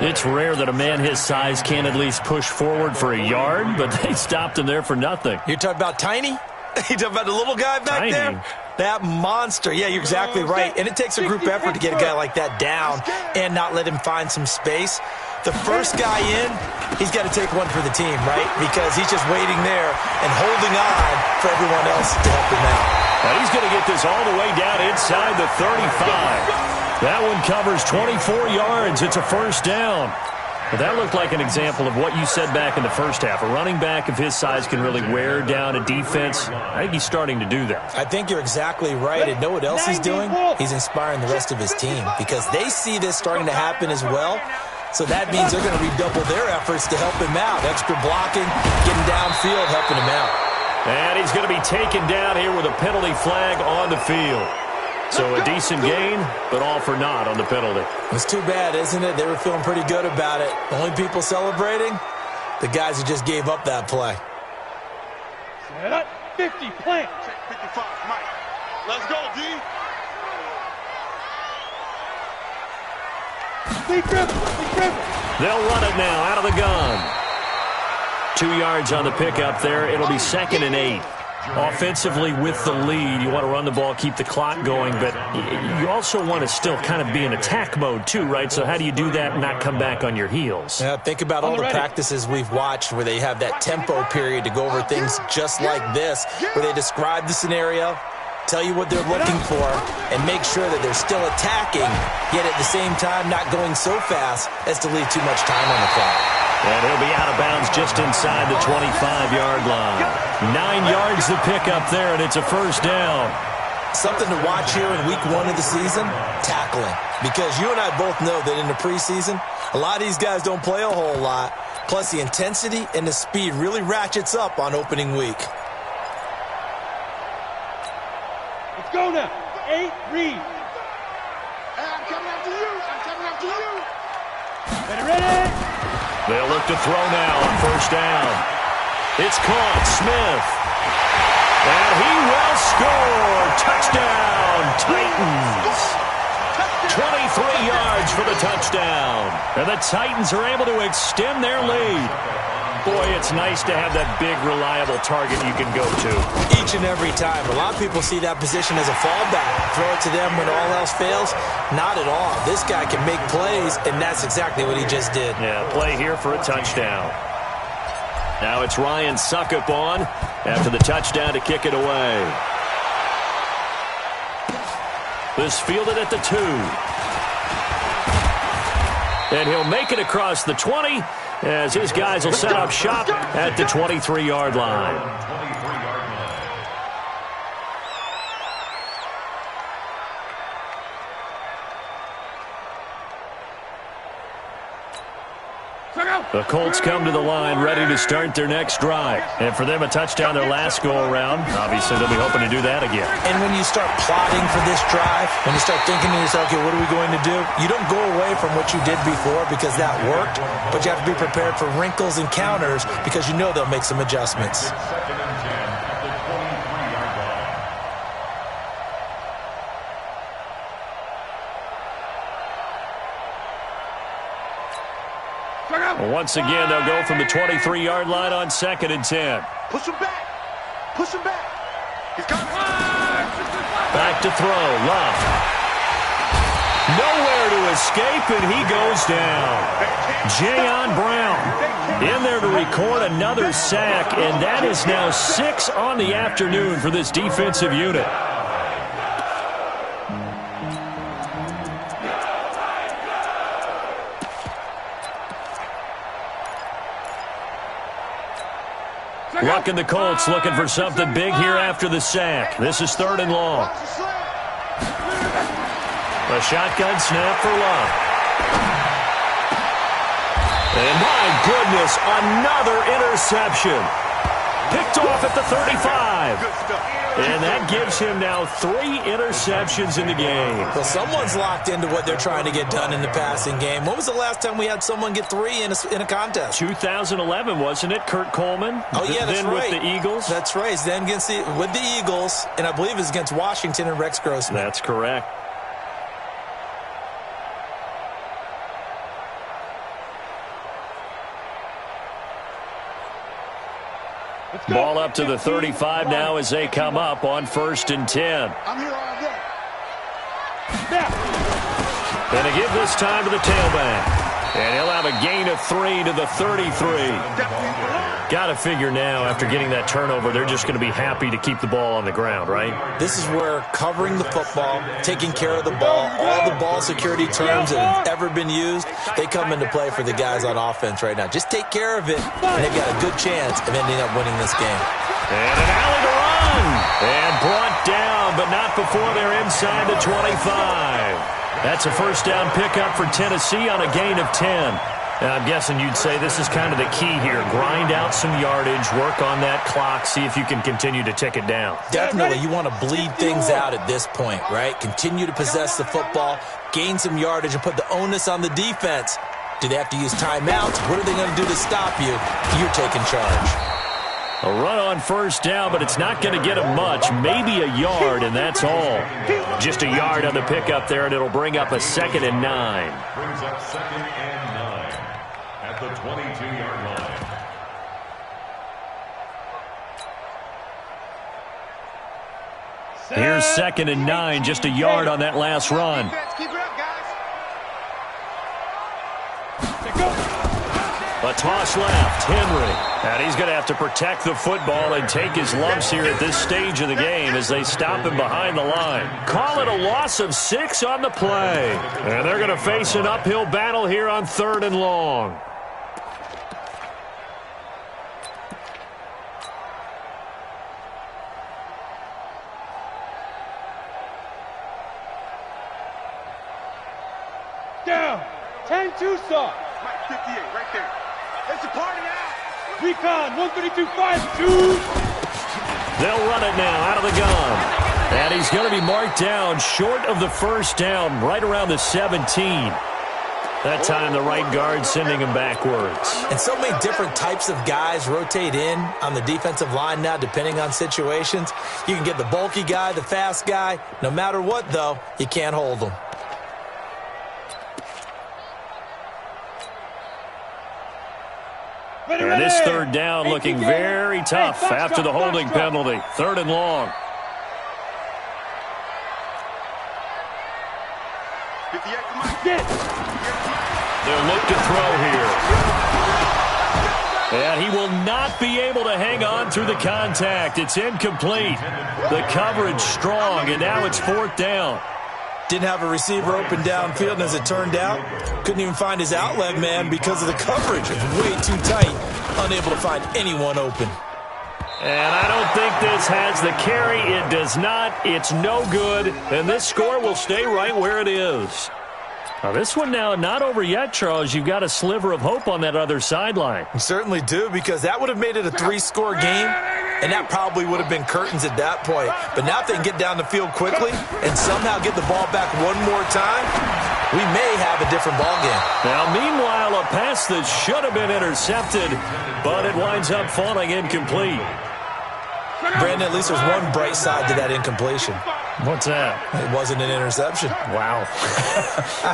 It's rare that a man his size can at least push forward for a yard, but they stopped him there for nothing. You're talking about Tiny? You talking about the little guy back there? That monster. Yeah, you're exactly right. And it takes a group effort to get a guy like that down and not let him find some space. The first guy in, he's got to take one for the team, right? Because he's just waiting there and holding on for everyone else to help him out. Now he's going to get this all the way down inside the 35. That one covers 24 yards. It's a first down. But that looked like an example of what you said back in the first half. A running back of his size can really wear down a defense. I think he's starting to do that. I think you're exactly right. And know what else he's doing? He's inspiring the rest of his team because they see this starting to happen as well. So that means they're going to redouble their efforts to help him out. Extra blocking, getting downfield, helping him out. And he's going to be taken down here with a penalty flag on the field. So a decent gain, but all for naught on the penalty. It's too bad, isn't it? They were feeling pretty good about it. The only people celebrating, the guys who just gave up that play. Set up, 50, plant. Check 55, Mike. Let's go, D. Big dribble. They'll run it now out of the gun. 2 yards on the pickup there. It'll be 2nd and 8. Offensively with the lead, you want to run the ball, keep the clock going, but you also want to still kind of be in attack mode too, right? So how do you do that and not come back on your heels? Yeah, think about all the practices we've watched where they have that tempo period to go over things just like this, where they describe the scenario, tell you what they're looking for, and make sure that they're still attacking, yet at the same time not going so fast as to leave too much time on the clock. And he'll be out of bounds just inside the 25-yard line. 9 yards to pick up there, and it's a first down. Something to watch here in week 1 of the season, tackling. Because you and I both know that in the preseason, a lot of these guys don't play a whole lot. Plus, the intensity and the speed really ratchets up on opening week. Let's go now. 8, read. I'm coming after you. Ready? They'll look to throw now on first down. It's caught. Smith. And he will score. Touchdown, Titans. 23 yards for the touchdown. And the Titans are able to extend their lead. Boy, it's nice to have that big, reliable target you can go to. Each and every time. A lot of people see that position as a fallback. Throw it to them when all else fails. Not at all. This guy can make plays, and that's exactly what he just did. Yeah, play here for a touchdown. Now it's Ryan Suckup on after the touchdown to kick it away. This fielded at the 2. And he'll make it across the 20 as his guys will set up shop at the 23-yard line. The Colts come to the line ready to start their next drive. And for them, a touchdown their last go-around. Obviously, they'll be hoping to do that again. And when you start plotting for this drive, when you start thinking to yourself, okay, what are we going to do? You don't go away from what you did before because that worked, but you have to be prepared for wrinkles and counters because you know they'll make some adjustments. Once again, they'll go from the 23-yard line on 2nd and 10. Push him back. Push him back. He's got it. Back to throw. Love. Nowhere to escape, and he goes down. Jayon Brown in there to record another sack, and that is now 6 on the afternoon for this defensive unit. Luck and the Colts looking for something big here after the sack. This is 3rd and long. A shotgun snap for Love. And my goodness, another interception. Picked off at the 35. And that gives him now 3 interceptions in the game. Well, someone's locked into what they're trying to get done in the passing game. When was the last time we had someone get 3 in a contest? 2011, wasn't it? Kurt Coleman. Oh, yeah, that's then right. With the Eagles. That's right. Then with the Eagles, and I believe it's against Washington and Rex Grossman. That's correct. Ball up to the 35 now as they come up on 1st and 10. I'm here all day. And to give this time to the tailback. And he'll have a gain of 3 to the 33. Got to figure now, after getting that turnover, they're just going to be happy to keep the ball on the ground, right? This is where covering the football, taking care of the ball, all the ball security terms that have ever been used, they come into play for the guys on offense right now. Just take care of it, and they've got a good chance of ending up winning this game. And an alley to run. And brought down, but not before they're inside the 25. That's a first down pickup for Tennessee on a gain of 10. Now, I'm guessing you'd say this is kind of the key here. Grind out some yardage, work on that clock, see if you can continue to tick it down. Definitely. You want to bleed things out at this point, right? Continue to possess the football, gain some yardage, and put the onus on the defense. Do they have to use timeouts? What are they going to do to stop you? You're taking charge. A run on first down, but it's not going to get him much. Maybe a yard, and that's all. Just a yard on the pickup there, and it'll bring up a 2nd and 9. Brings up 2nd and 9 at the 22-yard line. Here's 2nd and 9, just a yard on that last run. Keep it up, guys. A toss left, Henry. And he's going to have to protect the football and take his lumps here at this stage of the game as they stop him behind the line. Call it a loss of 6 on the play. And they're going to face an uphill battle here on 3rd and long. Down. 10-2 stop. Mike 58, right there. It's a party now. Recon 132-5-2. They'll run it now out of the gun. And he's going to be marked down short of the first down, right around the 17. That time the right guard sending him backwards. And so many different types of guys rotate in on the defensive line now, depending on situations. You can get the bulky guy, the fast guy. No matter what, though, you can't hold them. And this 3rd down looking very tough after the holding penalty. 3rd and long. 58 for Mike. They'll look to throw here. And he will not be able to hang on through the contact. It's incomplete. The coverage strong, and now it's 4th down. Didn't have a receiver open downfield, and as it turned out, couldn't even find his outlet man because of the coverage. Way too tight, unable to find anyone open. And I don't think this has the carry. It does not. It's no good. And this score will stay right where it is. Now, this one now not over yet, Charles. You've got a sliver of hope on that other sideline. You certainly do, because that would have made it a 3-score game, and that probably would have been curtains at that point. But now if they can get down the field quickly and somehow get the ball back one more time, we may have a different ball game. Now, meanwhile, a pass that should have been intercepted, but it winds up falling incomplete. Brandon, at least there's one bright side to that incompletion. What's that? It wasn't an interception. Wow.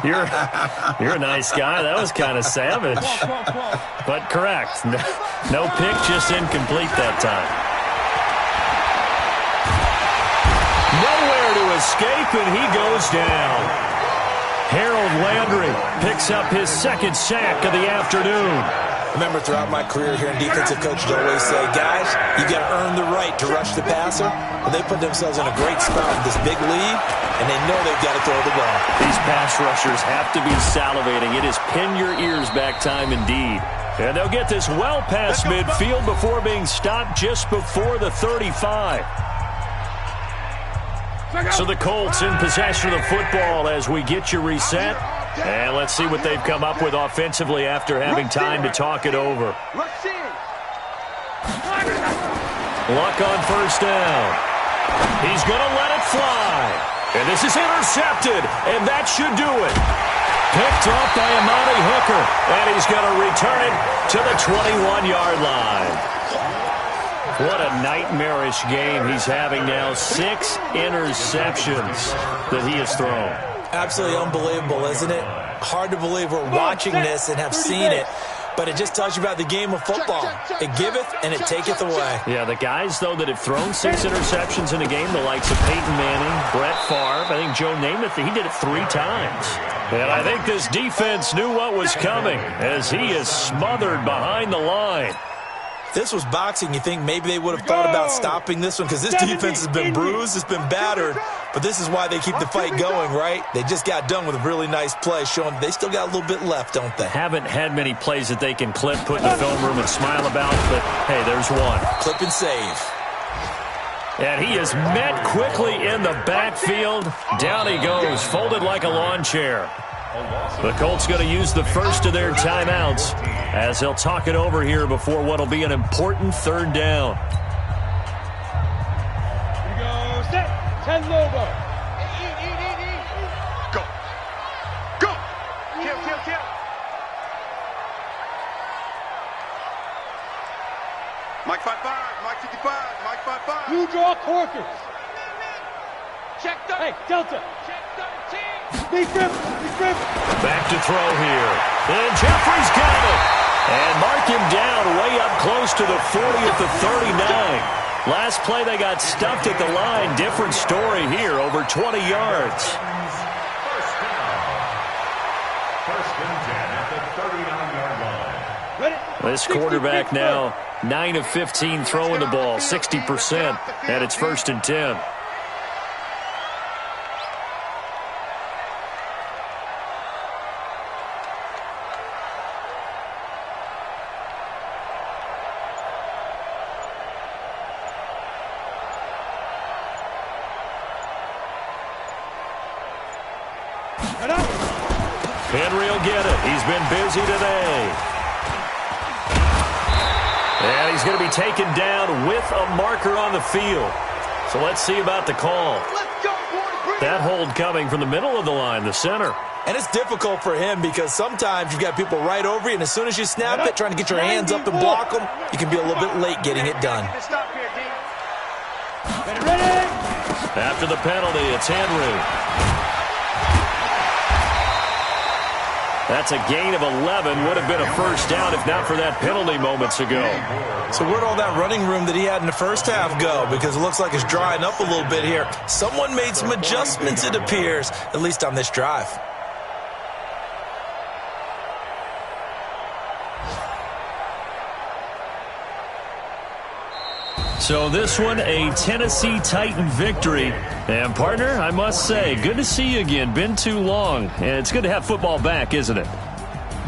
You're a nice guy. That was kind of savage. But correct. No pick, just incomplete that time. Nowhere to escape, and he goes down. Harold Landry picks up his 2nd sack of the afternoon. Remember, throughout my career here in defensive coaches always say, guys, you got to earn the right to rush the passer. Well, they put themselves in a great spot with this big lead, and they know they've got to throw the ball. These pass rushers have to be salivating. It is pin your ears back time indeed. And they'll get this well past midfield before being stopped just before the 35. So the Colts in possession of the football as we get you reset. And let's see what they've come up with offensively after having time to talk it over. Luck on 1st down. He's going to let it fly. And this is intercepted, and that should do it. Picked off by Amani Hooker, and he's going to return it to the 21-yard line. What a nightmarish game he's having now. 6 interceptions that he has thrown. Absolutely unbelievable, isn't it? Hard to believe we're watching this and have seen it, but it just tells you about the game of football. It giveth and it taketh away. Yeah, the guys, though, that have thrown 6 interceptions in a game, the likes of Peyton Manning, Brett Favre, I think Joe Namath, he did it 3 times. And I think this defense knew what was coming as he is smothered behind the line. This was boxing. You think maybe they would have thought about stopping this one because this defense has been bruised, it's been battered, but this is why they keep the fight going, right? They just got done with a really nice play, showing they still got a little bit left, don't they? Haven't had many plays that they can clip, put in the film room, and smile about, but hey, there's one. Clip and save. And he is met quickly in the backfield. Down he goes, folded like a lawn chair. The Colts going to use the first of their timeouts as they'll talk it over here before what will be an important 3rd down. Here we go, set, 10 Lobo. Go. Go. Kill. Mike 5-5, Mike 55, Mike 5-5. You draw Corkers. Check the. Hey, Delta. Check 13. Be grip. Back to throw here. And Jeffrey's got it. And mark him down way up close to the 40 at the 39. Last play they got stuffed at the line. Different story here, over 20 yards. First and 10 at the 39-yard line. This quarterback now 9 of 15 throwing the ball, 60%, and it's 1st and 10. Henry will get it. He's been busy today. And he's going to be taken down with a marker on the field. So let's see about the call. That hold coming from the middle of the line, the center. And it's difficult for him because sometimes you've got people right over you, and as soon as you snap it, trying to get your hands up and block them, you can be a little bit late getting it done. After the penalty, it's Henry. That's a gain of 11. Would have been a first down if not for that penalty moments ago. So where'd all that running room that he had in the first half go? Because it looks like it's drying up a little bit here. Someone made some adjustments, it appears, at least on this drive. So this one, a Tennessee Titan victory. And, partner, I must say, good to see you again. Been too long. And it's good to have football back, isn't it?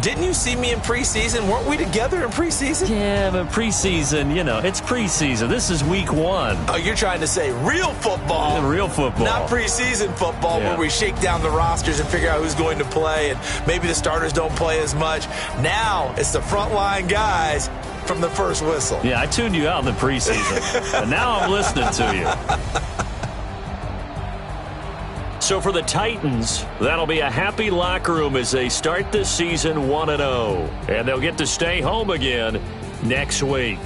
Didn't you see me in preseason? Weren't we together in preseason? Yeah, but preseason, it's preseason. This is week 1. Oh, you're trying to say real football. Real football. Not preseason football where we shake down the rosters and figure out who's going to play, and maybe the starters don't play as much. Now it's the frontline guys from the first whistle. Yeah, I tuned you out in the preseason. And now I'm listening to you. So for the Titans, that'll be a happy locker room as they start this season 1-0. And they'll get to stay home again next week.